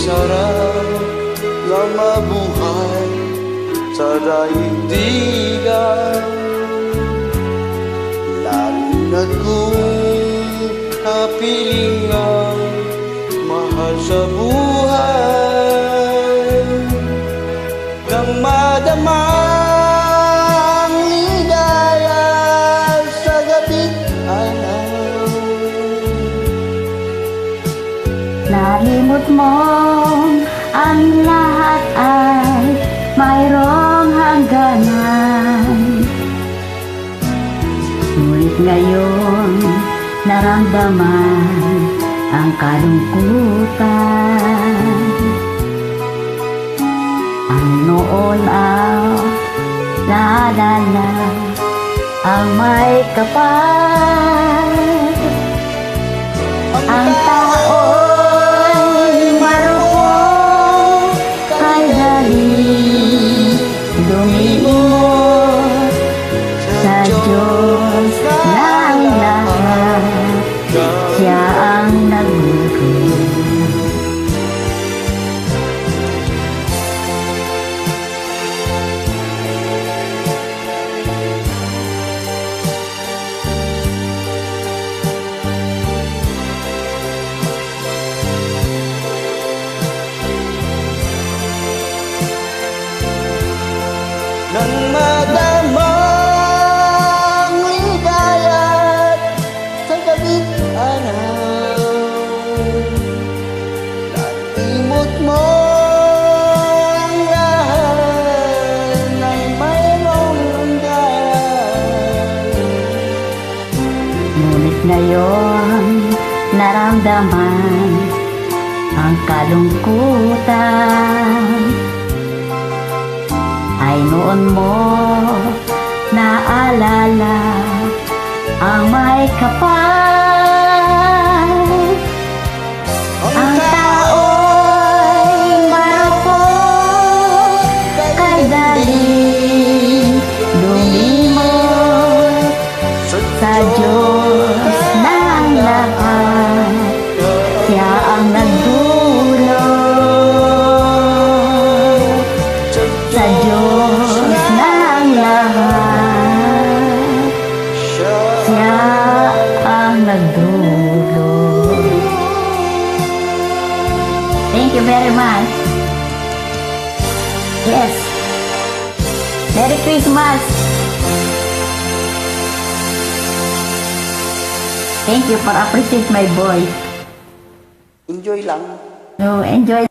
sarap na mabuhay sa daigdigan, lalo na't kung napiling ang mahal sa buhay. Nang madama ang ligaya sa gabing araw, nalimot mo ang lahat ay mayroong hangganan. Ngunit ngayon naramdaman ang kalungkutan. Ang noon ang naalala, ang may kapal. Ang tao'y marupok kay dali lumimot sa Diyos ng lahat. Siya ang nagluto. Nang madama ang ligaya't sa gabing araw, nalimot mo ang lahat ng mayroong hanggan. Ngunit ngayon naramdaman ang kalungkutan. Ay noon mo naalala ang may kapal. Ang tao'y marupok kay dali lumimot sa Diyos ng lahat. Siya ang nagdulot sa Diyos ng lahat. Siya ang nagdulot. Thank you very much. Yes. Merry Christmas. Thank you for appreciate my voice. Enjoy lang. No, enjoy.